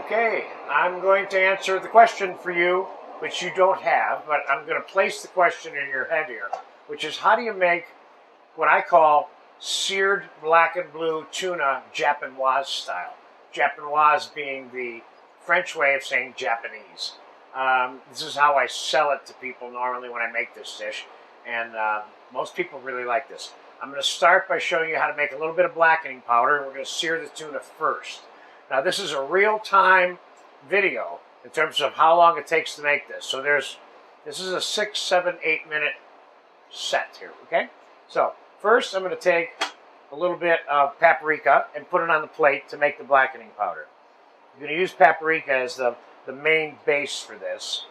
Okay, I'm going to answer the question for you, which you don't have, but I'm going to place the question in your head here, which is how do you make what I call seared black and blue tuna Japanoise style? Japanoise being the French way of saying Japanese. This is how I sell it to people normally when I make this dish, and most people really like this. I'm going to start by showing you how to make a little bit of blackening powder, and we're going to sear the tuna first. Now this is a real-time video in terms of how long it takes to make this. So this is a 6, 7, 8 minute set here, okay? So first I'm going to take a little bit of paprika and put it on the plate to make the blackening powder. I'm going to use paprika as the main base for this.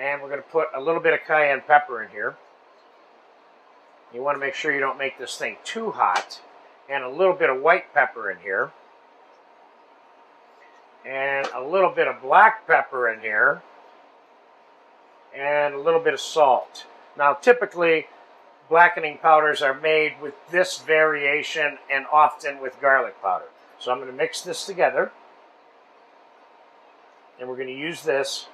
And we're going to put a little bit of cayenne pepper in here. You want to make sure you don't make this thing too hot. And a little bit of white pepper in here. And a little bit of black pepper in here. And a little bit of salt. Now typically blackening powders are made with this variation and often with garlic powder. So I'm going to mix this together. And we're going to use this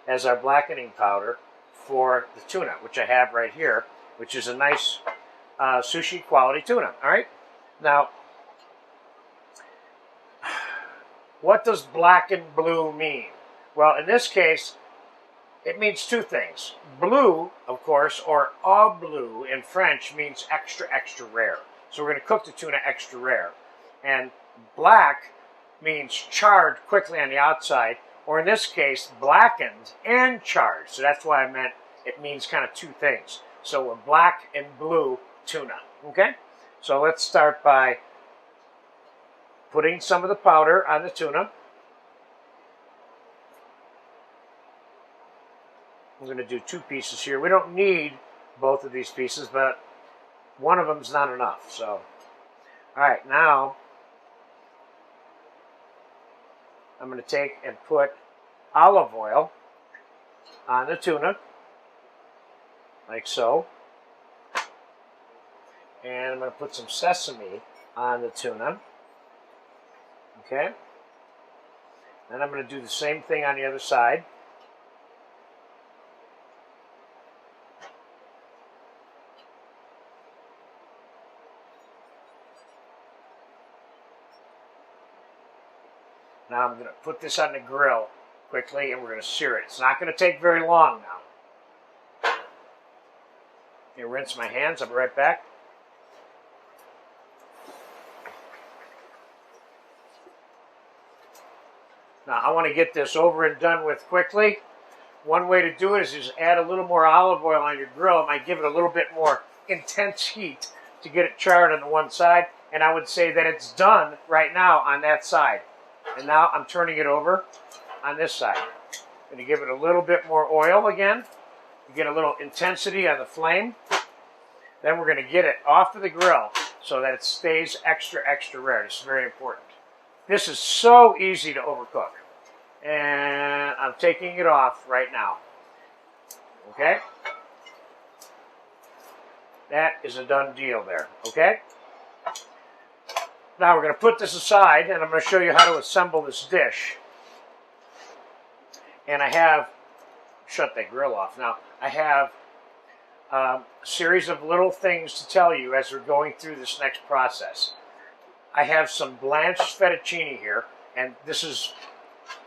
as our blackening powder for the tuna, which I have right here, which is a nice sushi quality tuna. All right. Now, what does black and blue mean? Well, in this case, it means two things. Blue, of course, or au bleu in French means extra, extra rare. So we're going to cook the tuna extra rare. And black means charred quickly on the outside, or in this case, blackened and charred. So that's why I meant it means kind of two things. So we're black and blue tuna, okay? So let's start by putting some of the powder on the tuna. I'm going to do 2 pieces here. We don't need both of these pieces, but one of them is not enough. So, all right, now I'm going to take and put olive oil on the tuna, like so. And I'm going to put some sesame on the tuna. Okay. Then I'm going to do the same thing on the other side. Now I'm going to put this on the grill quickly and we're going to sear it. It's not going to take very long now. Let me rinse my hands. I'll be right back. Now I want to get this over and done with quickly. One way to do it is just add a little more olive oil on your grill. It might give it a little bit more intense heat to get it charred on the one side. And I would say that it's done right now on that side. And now I'm turning it over on this side. I'm going to give it a little bit more oil again. You get a little intensity on the flame. Then we're going to get it off of the grill so that it stays extra, extra rare. This is very important. This is so easy to overcook. And I'm taking it off right now. Okay? That is a done deal there. Okay? Now we're going to put this aside, and I'm going to show you how to assemble this dish. And I have, shut that grill off. Now, I have a series of little things to tell you as we're going through this next process. I have some blanched fettuccine here, and this is,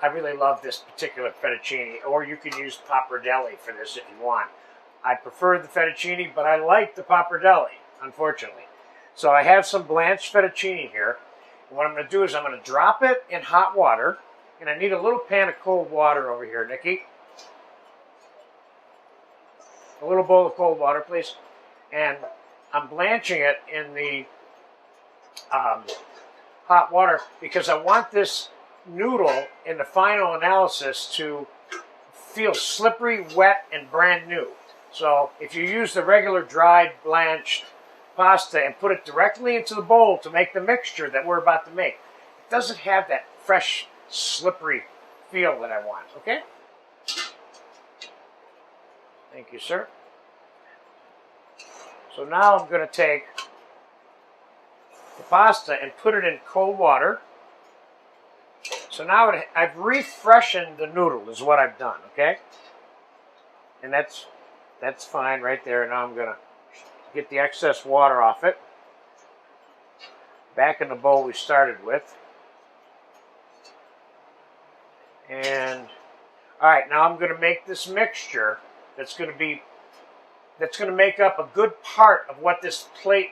I really love this particular fettuccine, or you can use pappardelle for this if you want. I prefer the fettuccine, but I like the pappardelle, unfortunately. So I have some blanched fettuccine here. And what I'm going to do is I'm going to drop it in hot water. And I need a little pan of cold water over here, Nikki. A little bowl of cold water, please. And I'm blanching it in the hot water because I want this noodle in the final analysis to feel slippery, wet, and brand new. So if you use the regular dried, blanched pasta and put it directly into the bowl to make the mixture that we're about to make, it doesn't have that fresh, slippery feel that I want, okay? Thank you, sir. So now I'm going to take the pasta and put it in cold water So now I've refreshened the noodle is what I've done, okay? And that's fine right there. Now I'm going to get the excess water off it. Back in the bowl we started with. And, all right, now I'm going to make this mixture that's going to make up a good part of what this plate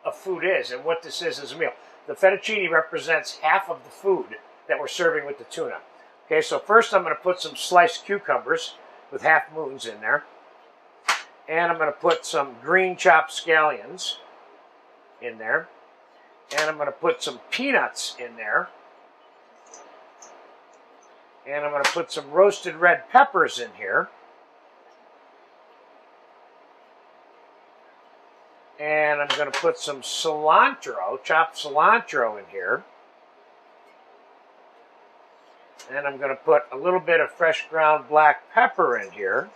of food is and what this is as a meal. The fettuccine represents half of the food that we're serving with the tuna. Okay, so first I'm going to put some sliced cucumbers with half moons in there. And I'm going to put some green chopped scallions in there. And I'm going to put some peanuts in there. And I'm going to put some roasted red peppers in here. And I'm going to put some cilantro, chopped cilantro in here. And I'm going to put a little bit of fresh ground black pepper in here.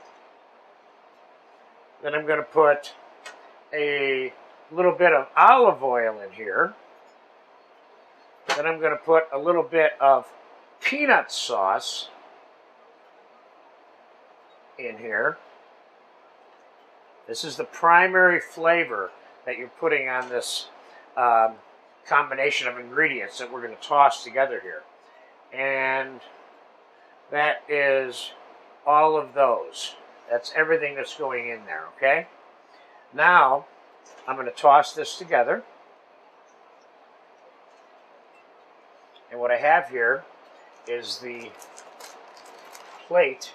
Then I'm going to put a little bit of olive oil in here. Then I'm going to put a little bit of peanut sauce in here. This is the primary flavor that you're putting on this combination of ingredients that we're going to toss together here. And that is all of those. That's everything that's going in there, okay? Now, I'm going to toss this together. And what I have here is the plate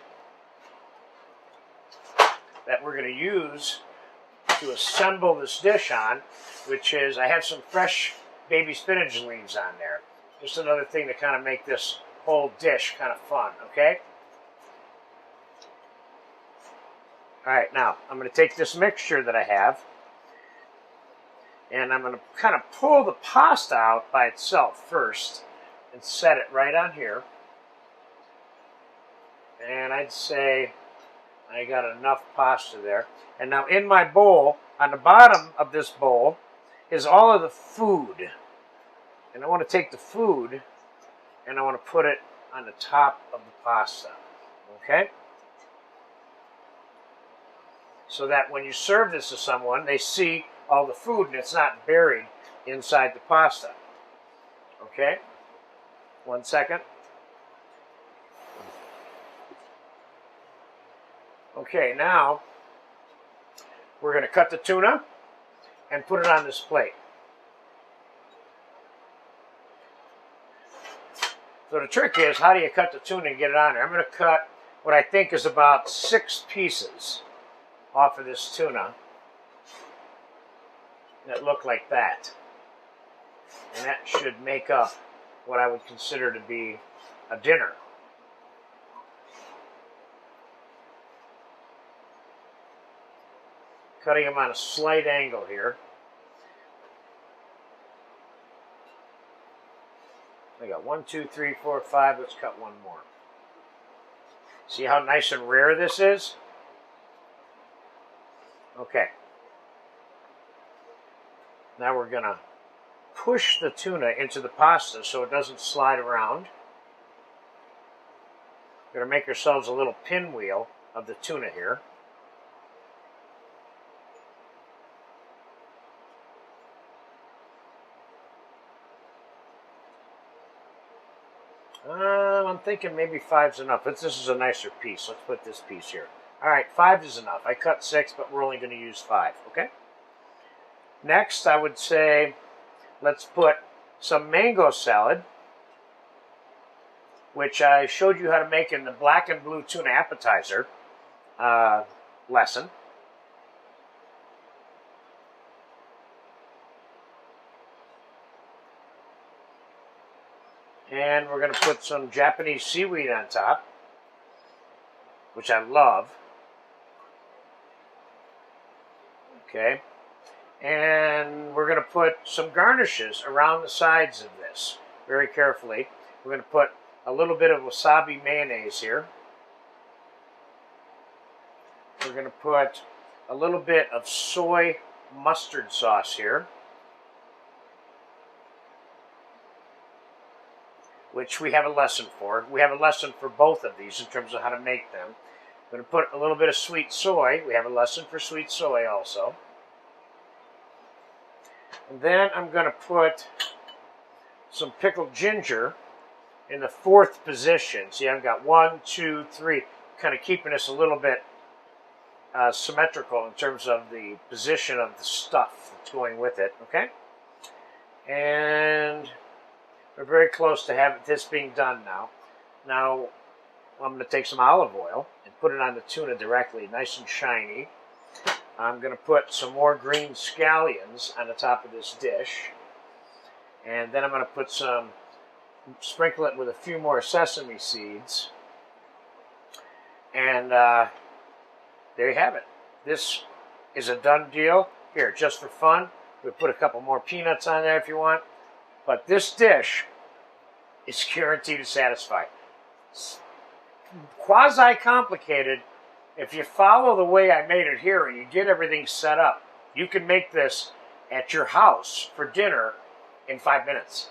that we're going to use to assemble this dish on, which is, I have some fresh baby spinach leaves on there. Just another thing to kind of make this whole dish kind of fun, okay? All right, now I'm going to take this mixture that I have, and I'm going to kind of pull the pasta out by itself first and set it right on here. And I'd say I got enough pasta there. And now in my bowl, on the bottom of this bowl, is all of the food. And I want to take the food and I want to put it on the top of the pasta. Okay? So that when you serve this to someone, they see all the food and it's not buried inside the pasta. Okay? 1 second. Okay, now we're going to cut the tuna and put it on this plate. So the trick is, how do you cut the tuna and get it on there? I'm going to cut what I think is about 6 pieces off of this tuna that look like that. And that should make up what I would consider to be a dinner. Cutting them on a slight angle here. I got 1, 2, 3, 4, 5. Let's cut one more. See how nice and rare this is? Okay. Now we're going to push the tuna into the pasta so it doesn't slide around. We're going to make ourselves a little pinwheel of the tuna here. I'm thinking maybe 5's enough. This is a nicer piece. Let's put this piece here. All right, 5 is enough. I cut 6, but we're only going to use 5, okay? Next, I would say let's put some mango salad, which I showed you how to make in the black and blue tuna appetizer lesson. And we're going to put some Japanese seaweed on top, which I love. Okay. And we're going to put some garnishes around the sides of this, very carefully. We're going to put a little bit of wasabi mayonnaise here. We're going to put a little bit of soy mustard sauce here. which we have a lesson for. We have a lesson for both of these in terms of how to make them. I'm going to put a little bit of sweet soy. We have a lesson for sweet soy also. And then I'm going to put some pickled ginger in the 4th position. See, I've got 1, 2, 3, kind of keeping this a little bit symmetrical in terms of the position of the stuff that's going with it, okay? And we're very close to this being done now. Now, I'm going to take some olive oil and put it on the tuna directly, nice and shiny. I'm going to put some more green scallions on the top of this dish. And then I'm going to sprinkle it with a few more sesame seeds. And there you have it. This is a done deal. Here, just for fun, we'll put a couple more peanuts on there if you want. But this dish is guaranteed to satisfy. It's quasi-complicated. If you follow the way I made it here and you get everything set up, you can make this at your house for dinner in 5 minutes.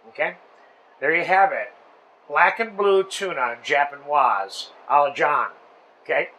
Okay? There you have it. Black and blue tuna Japanoise a la John. Okay?